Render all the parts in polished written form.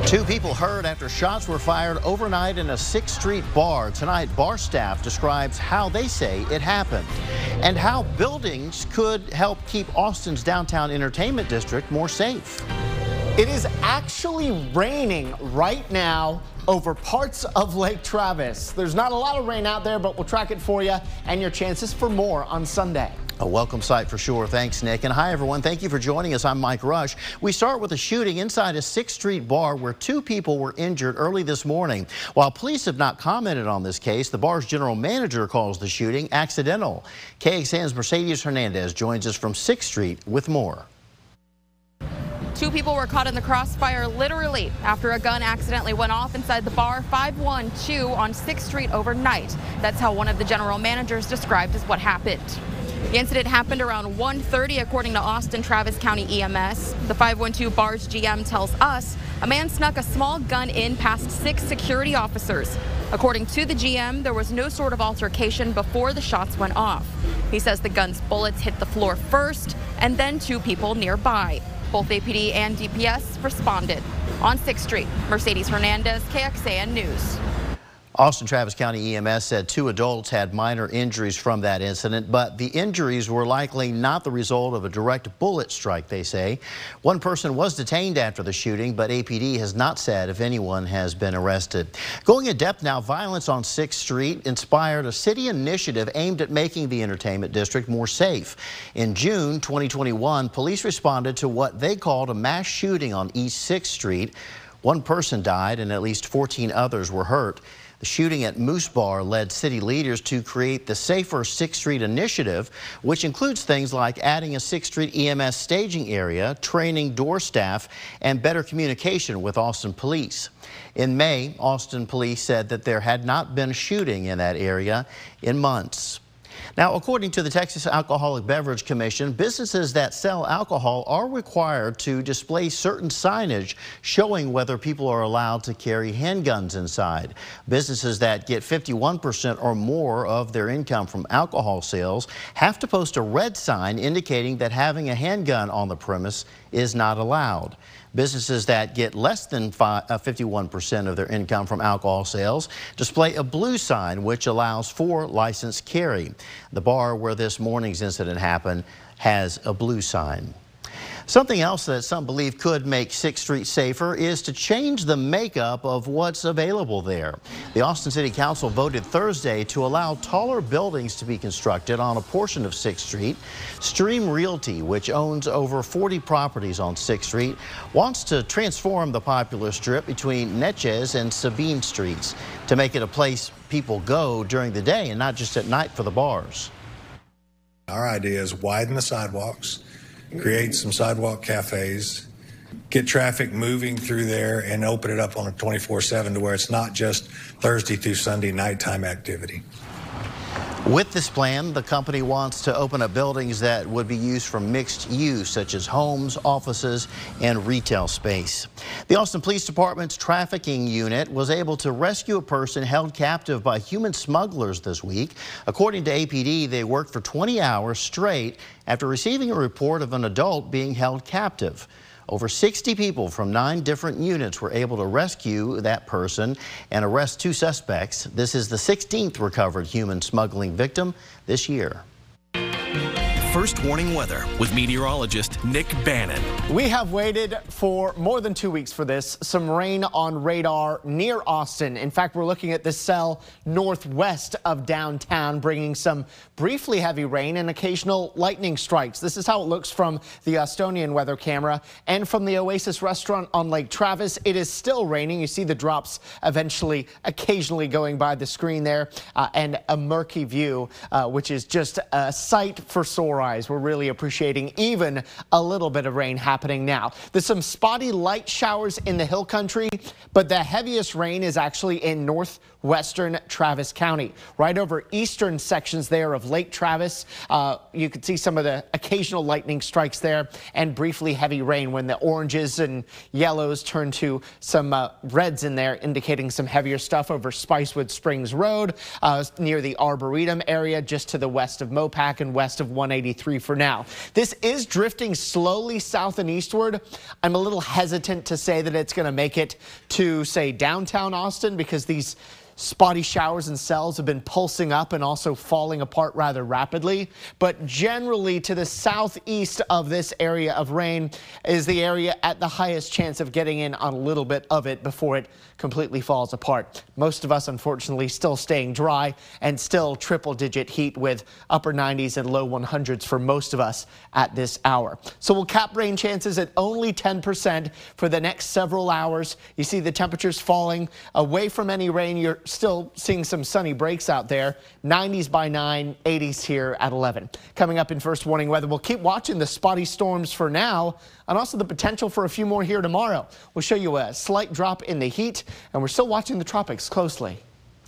Two people hurt after shots were fired overnight in a 6th Street bar. Tonight, bar staff describes how they say it happened and how buildings could help keep Austin's downtown entertainment district more safe. It is actually raining right now over parts of Lake Travis. There's not a lot of rain out there, but we'll track it for you and your chances for more on Sunday. A welcome sight for sure. Thanks, Nick. And hi, everyone. Thank you for joining us. I'm Mike Rush. We start with a shooting inside a 6th Street bar where two people were injured early this morning. While police have not commented on this case, the bar's general manager calls the shooting accidental. KXAN's Mercedes Hernandez joins us from 6th Street with more. Two people were caught in the crossfire literally after a gun accidentally went off inside the bar 512 on 6th Street overnight. That's how one of the general managers described as what happened. The incident happened around 1:30 according to Austin Travis County EMS. The 512 bar's GM tells us a man snuck a small gun in past 6 security officers. According to the GM, there was no sort of altercation before the shots went off. He says the gun's bullets hit the floor first and then two people nearby. Both APD and DPS responded. On 6th Street, Mercedes Hernandez, KXAN News. Austin Travis County EMS said 2 adults had minor injuries from that incident, but the injuries were likely not the result of a direct bullet strike, they say. One person was detained after the shooting, but APD has not said if anyone has been arrested. Going in depth now, violence on 6th Street inspired a city initiative aimed at making the entertainment district more safe. In June 2021, police responded to what they called a mass shooting on East 6th Street. One person died and at least 14 others were hurt. The shooting at Moose Bar led city leaders to create the Safer 6th Street initiative, which includes things like adding a 6th Street EMS staging area, training door staff, and better communication with Austin police. In May, Austin police said that there had not been a shooting in that area in months. Now, according to the Texas Alcoholic Beverage Commission, businesses that sell alcohol are required to display certain signage showing whether people are allowed to carry handguns inside. Businesses that get 51% or more of their income from alcohol sales have to post a red sign indicating that having a handgun on the premise is not allowed. Businesses that get less than 51% of their income from alcohol sales display a blue sign, which allows for licensed carry. The bar where this morning's incident happened has a blue sign. Something else that some believe could make 6th Street safer is to change the makeup of what's available there. The Austin City Council voted Thursday to allow taller buildings to be constructed on a portion of 6th Street. Stream Realty, which owns over 40 properties on 6th Street, wants to transform the popular strip between Natchez and Sabine Streets to make it a place people go during the day and not just at night for the bars. Our idea is widen the sidewalks, create some sidewalk cafes, get traffic moving through there, and open it up on a 24/7 to where it's not just Thursday through Sunday nighttime activity. With this plan, the company wants to open up buildings that would be used for mixed use, such as homes, offices, and retail space. The Austin Police Department's trafficking unit was able to rescue a person held captive by human smugglers this week. According to APD, they worked for 20 hours straight after receiving a report of an adult being held captive. Over 60 people from 9 different units were able to rescue that person and arrest 2 suspects. This is the 16th recovered human smuggling victim this year. First warning weather with meteorologist Nick Bannon. We have waited for more than 2 weeks for this. Some rain on radar near Austin. In fact, we're looking at the cell northwest of downtown, bringing some briefly heavy rain and occasional lightning strikes. This is how it looks from the Austonian weather camera. And from the Oasis restaurant on Lake Travis, it is still raining. You see the drops occasionally going by the screen there, and a murky view, which is just a sight for sore eyes. We're really appreciating even a little bit of rain happening now. There's some spotty light showers in the hill country, but the heaviest rain is actually in northwest western Travis County. Right over eastern sections there of Lake Travis, you could see some of the occasional lightning strikes there and briefly heavy rain when the oranges and yellows turn to some reds in there, indicating some heavier stuff over Spicewood Springs Road near the Arboretum area, just to the west of Mopac and west of 183 for now. This is drifting slowly south and eastward. I'm a little hesitant to say that it's going to make it to, say, downtown Austin, because these spotty showers and cells have been pulsing up and also falling apart rather rapidly. But generally to the southeast of this area of rain is the area at the highest chance of getting in on a little bit of it before it completely falls apart. Most of us, unfortunately, still staying dry and still triple-digit heat with upper 90s and low 100s for most of us at this hour. So we'll cap rain chances at only 10% for the next several hours. You see the temperatures falling away from any rain. You're still seeing some sunny breaks out there. 90s by 9, 80s here at 11. Coming up in first warning weather, we'll keep watching the spotty storms for now, and also the potential for a few more here tomorrow. We'll show you a slight drop in the heat, and we're still watching the tropics closely.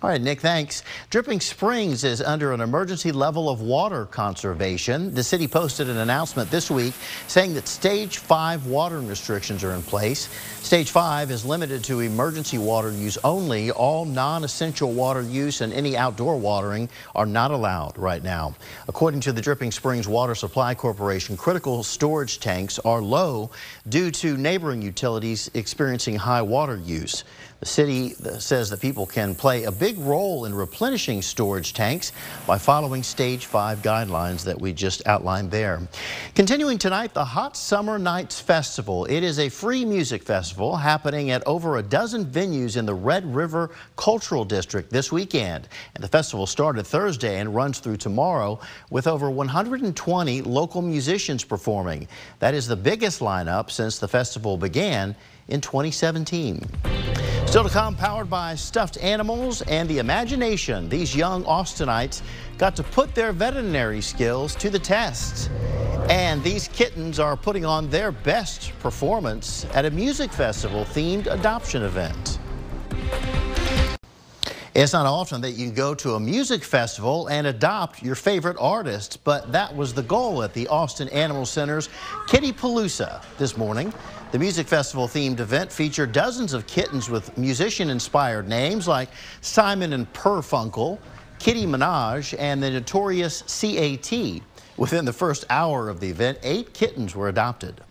All right, Nick, thanks. Dripping Springs is under an emergency level of water conservation. The city posted an announcement this week saying that Stage 5 watering restrictions are in place. Stage 5 is limited to emergency water use only. All non-essential water use and any outdoor watering are not allowed right now. According to the Dripping Springs Water Supply Corporation, critical storage tanks are low due to neighboring utilities experiencing high water use. The city says that people can play a big role in replenishing storage tanks by following Stage 5 guidelines that we just outlined there. Continuing tonight, the Hot Summer Nights Festival. It is a free music festival happening at over a dozen venues in the Red River Cultural District this weekend. And the festival started Thursday and runs through tomorrow with over 120 local musicians performing. That is the biggest lineup since the festival began in 2017. Still to come, powered by stuffed animals and the imagination, these young Austinites got to put their veterinary skills to the test. And these kittens are putting on their best performance at a music festival themed adoption event. It's not often that you can go to a music festival and adopt your favorite artist, but that was the goal at the Austin Animal Center's Kitty Palooza this morning. The music festival themed event featured dozens of kittens with musician-inspired names like Simon and Purfunkel, Kitty Minaj, and the notorious CAT. Within the first hour of the event, 8 kittens were adopted.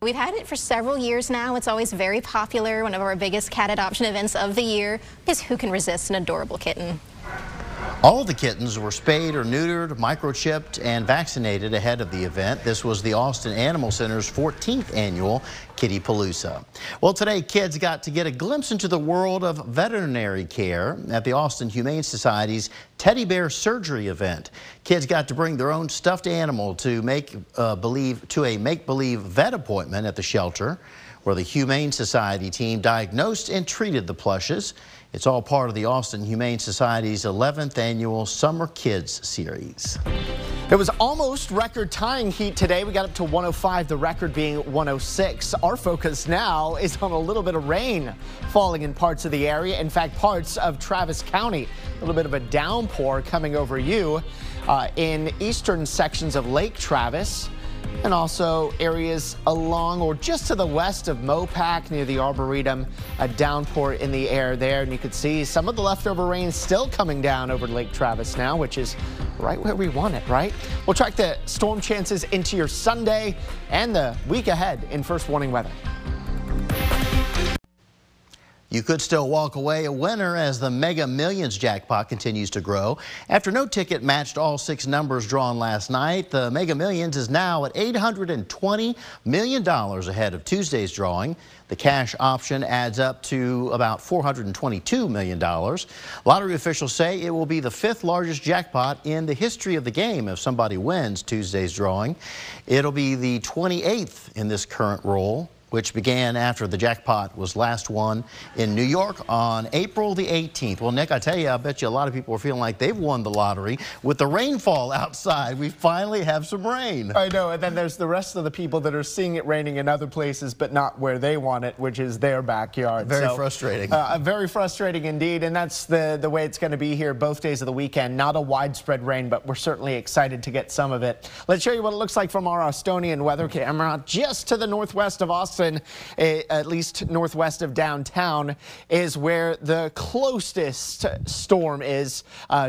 We've had it for several years now. It's always very popular, one of our biggest cat adoption events of the year, because who can resist an adorable kitten? All of the kittens were spayed or neutered, microchipped, and vaccinated ahead of the event. This was the Austin Animal Center's 14th annual Kitty Palooza. Well, today kids got to get a glimpse into the world of veterinary care at the Austin Humane Society's Teddy Bear Surgery event. Kids got to bring their own stuffed animal to a make-believe vet appointment at the shelter, where the Humane Society team diagnosed and treated the plushes. It's all part of the Austin Humane Society's 11th annual Summer Kids series. It was almost record-tying heat today. We got up to 105, the record being 106. Our focus now is on a little bit of rain falling in parts of the area. In fact, parts of Travis County. A little bit of a downpour coming over you in eastern sections of Lake Travis, and also areas along or just to the west of Mopac near the Arboretum. A downpour in the air there, and you can see some of the leftover rain still coming down over Lake Travis now, which is right where we want it, right? We'll track the storm chances into your Sunday and the week ahead in first warning weather. You could still walk away a winner as the Mega Millions jackpot continues to grow. After no ticket matched all 6 numbers drawn last night, the Mega Millions is now at $820 million ahead of Tuesday's drawing. The cash option adds up to about $422 million. Lottery officials say it will be the 5th largest jackpot in the history of the game if somebody wins Tuesday's drawing. It'll be the 28th in this current roll. which began after the jackpot was last won in New York on April the 18th. Well, Nick, I tell you, I bet you a lot of people are feeling like they've won the lottery. With the rainfall outside, we finally have some rain. I know, and then there's the rest of the people that are seeing it raining in other places, but not where they want it, which is their backyard. Very frustrating. Very frustrating indeed, and that's the way it's going to be here both days of the weekend. Not a widespread rain, but we're certainly excited to get some of it. Let's show you what it looks like from our Austonian weather camera. Just to the northwest of Austin, at least northwest of downtown, is where the closest storm is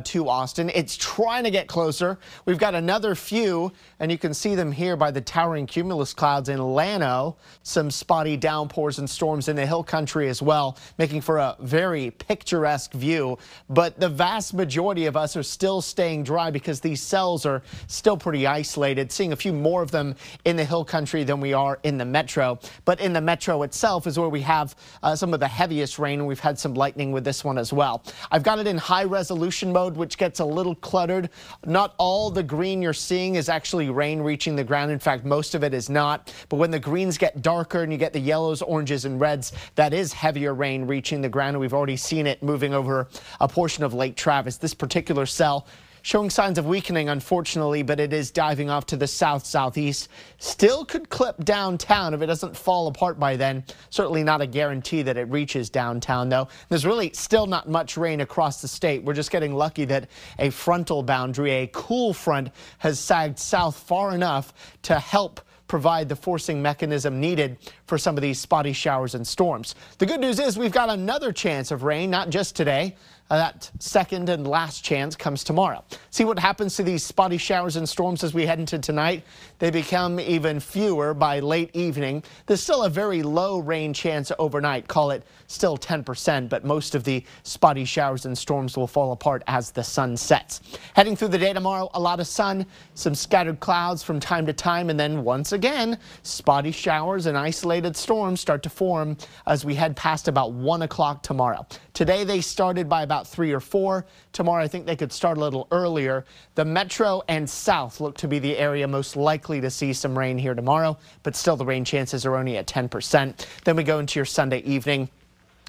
to Austin. It's trying to get closer. We've got another few, and you can see them here by the towering cumulus clouds in Llano. Some spotty downpours and storms in the hill country as well, making for a very picturesque view. But the vast majority of us are still staying dry because these cells are still pretty isolated. Seeing a few more of them in the hill country than we are in the metro. But in the metro itself is where we have some of the heaviest rain, and we've had some lightning with this one as well. I've got it in high resolution mode, which gets a little cluttered. Not all the green you're seeing is actually rain reaching the ground. In fact, most of it is not. But when the greens get darker and you get the yellows, oranges, and reds, that is heavier rain reaching the ground. And we've already seen it moving over a portion of Lake Travis. This particular cell showing signs of weakening, unfortunately, but it is diving off to the south-southeast. Still could clip downtown if it doesn't fall apart by then. Certainly not a guarantee that it reaches downtown, though. There's really still not much rain across the state. We're just getting lucky that a frontal boundary, a cool front, has sagged south far enough to help provide the forcing mechanism needed for some of these spotty showers and storms. The good news is we've got another chance of rain, not just today. That second and last chance comes tomorrow. See what happens to these spotty showers and storms as we head into tonight. They become even fewer by late evening. There's still a very low rain chance overnight. Call it still 10%, but most of the spotty showers and storms will fall apart as the sun sets. Heading through the day tomorrow, a lot of sun, some scattered clouds from time to time, and then once again, spotty showers and isolated storms start to form as we head past about 1 o'clock tomorrow. Today they started by about 3 or 4. Tomorrow I think they could start a little earlier. The metro and south look to be the area most likely to see some rain here tomorrow, but still the rain chances are only at 10%. Then we go into your Sunday evening,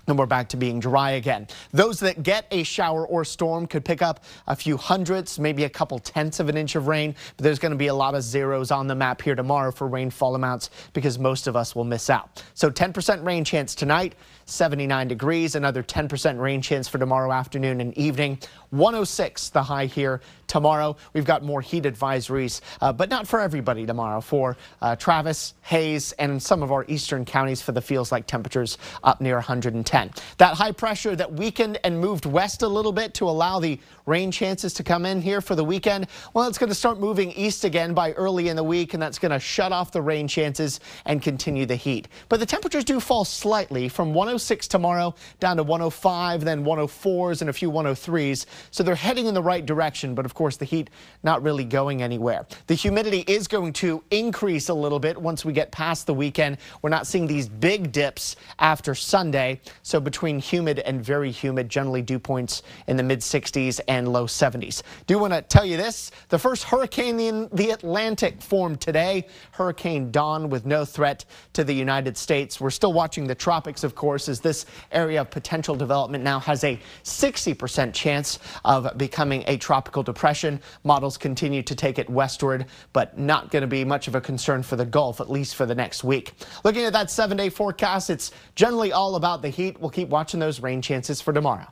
and we're back to being dry again. Those that get a shower or storm could pick up a few hundredths, maybe a couple tenths of an inch of rain, but there's going to be a lot of zeros on the map here tomorrow for rainfall amounts because most of us will miss out. So 10% rain chance tonight, 79 degrees, another 10% rain chance for tomorrow afternoon and evening. 106 the high here tomorrow. We've got more heat advisories, but not for everybody tomorrow. For Travis, Hayes, and some of our eastern counties for the feels like temperatures up near 110. That high pressure that weakened and moved west a little bit to allow the rain chances to come in here for the weekend, well, it's going to start moving east again by early in the week, and that's going to shut off the rain chances and continue the heat. But the temperatures do fall slightly from 106 tomorrow down to 105, then 104s and a few 103s. So they're heading in the right direction, but of course the heat not really going anywhere. The humidity is going to increase a little bit once we get past the weekend. We're not seeing these big dips after Sunday. So between humid and very humid, generally dew points in the mid 60s and low 70s. Do want to tell you this, the first hurricane in the Atlantic formed today, Hurricane Dawn, with no threat to the United States. We're still watching the tropics, of course, as this area of potential development now has a 60% chance of becoming a tropical depression. Models continue to take it westward, but not going to be much of a concern for the Gulf, at least for the next week. Looking at that 7-day forecast, it's generally all about the heat. We'll keep watching those rain chances for tomorrow.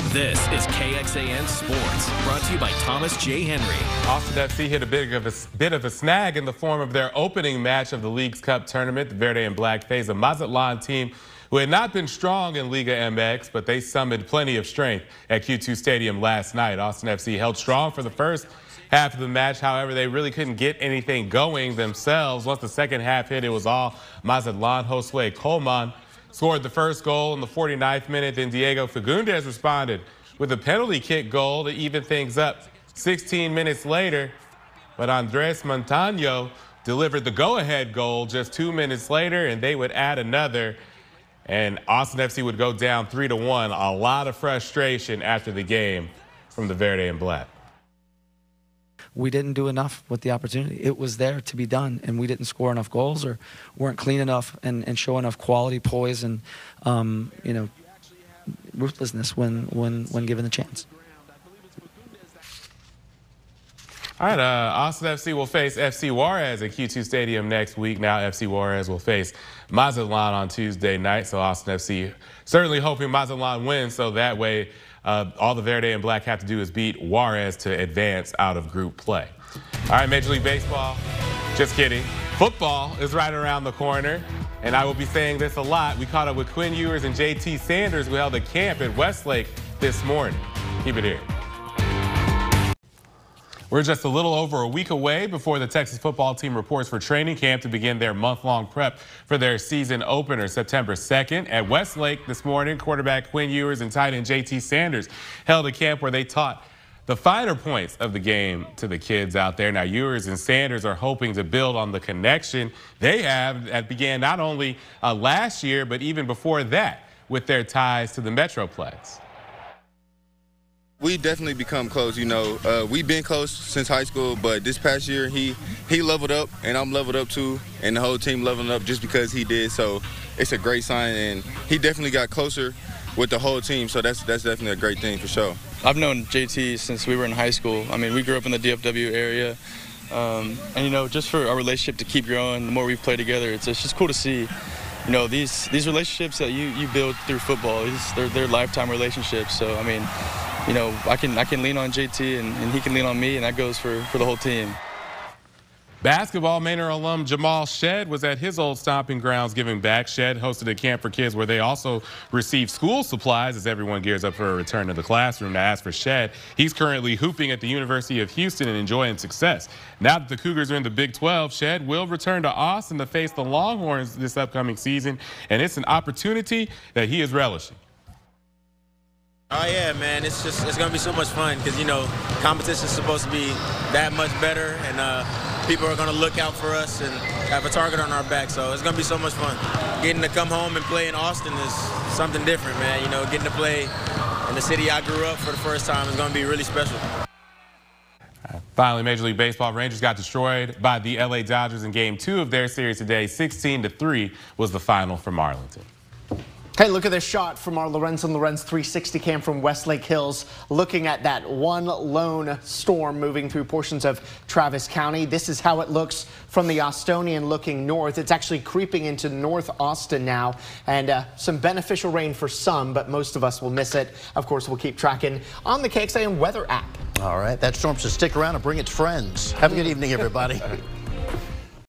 This is KXAN Sports, brought to you by Thomas J. Henry. Austin FC hit a bit of a snag in the form of their opening match of the League's Cup tournament. The Verde and Black faced a Mazatlan team who had not been strong in Liga MX, but they summoned plenty of strength at Q2 Stadium last night. Austin FC held strong for the first half of the match. However, they really couldn't get anything going themselves. Once the second half hit, it was all Mazatlan. Josue Colman scored the first goal in the 49th minute. Then Diego Fagundes responded with a penalty kick goal to even things up 16 minutes later. But Andres Montano delivered the go-ahead goal just 2 minutes later, and they would add another. And Austin FC would go down 3-1. A lot of frustration after the game from the Verde and Black. we didn't do enough with the opportunity. It was there to be done, and we didn't score enough goals or weren't clean enough and show enough quality, poise, and you know, ruthlessness when given the chance. All right, Austin FC will face FC Juarez at Q2 Stadium next week. Now FC Juarez will face Mazatlan on Tuesday night. So Austin FC certainly hoping Mazatlan wins, so that way all the Verde and Black have to do is beat Juarez to advance out of group play. All right, Major League Baseball, just kidding. Football is right around the corner, and I will be saying this a lot. We caught up with Quinn Ewers and JT Sanders, who held a camp at Westlake this morning. Keep it here. We're just a little over a week away before the Texas football team reports for training camp to begin their month-long prep for their season opener September 2nd. At Westlake this morning, quarterback Quinn Ewers and tight end JT Sanders held a camp where they taught the finer points of the game to the kids out there. Now, Ewers and Sanders are hoping to build on the connection they have that began not only last year, but even before that with their ties to the Metroplex. We definitely become close, you know. We've been close since high school, but this past year he leveled up, and I'm leveled up too, and the whole team leveled up just because he did. So it's a great sign, and he definitely got closer with the whole team. So that's definitely a great thing for sure. I've known JT since we were in high school. I mean, we grew up in the DFW area, and you know, just for our relationship to keep growing, the more we've played together, it's just cool to see. You know, these relationships that you build through football, they're lifetime relationships. So I mean, you know, I can lean on JT and he can lean on me, and that goes for the whole team. Basketball, Manor alum Jamal Shed was at his old stomping grounds giving back. Shed hosted a camp for kids where they also received school supplies as everyone gears up for a return to the classroom. Now, as for Shed, he's currently hooping at the University of Houston and enjoying success. Now that the Cougars are in the Big 12, Shed will return to Austin to face the Longhorns this upcoming season, and it's an opportunity that he is relishing. Oh yeah, man, it's gonna be so much fun because, you know, competition's supposed to be that much better, and people are gonna look out for us and have a target on our back. So it's gonna be so much fun. Getting to come home and play in Austin is something different, man. You know, getting to play in the city I grew up for the first time is gonna be really special. Finally, Major League Baseball, Rangers got destroyed by the LA Dodgers in Game 2 of their series today. 16-3 was the final for Marlington. Hey, look at this shot from our Lorenz and Lorenz 360 cam from Westlake Hills, looking at that one lone storm moving through portions of Travis County. This is how it looks from the Austonian looking north. It's actually creeping into North Austin now, and some beneficial rain for some, but most of us will miss it. Of course, we'll keep tracking on the KXAN weather app. All right, that storm should stick around and bring its friends. Have a good evening, everybody.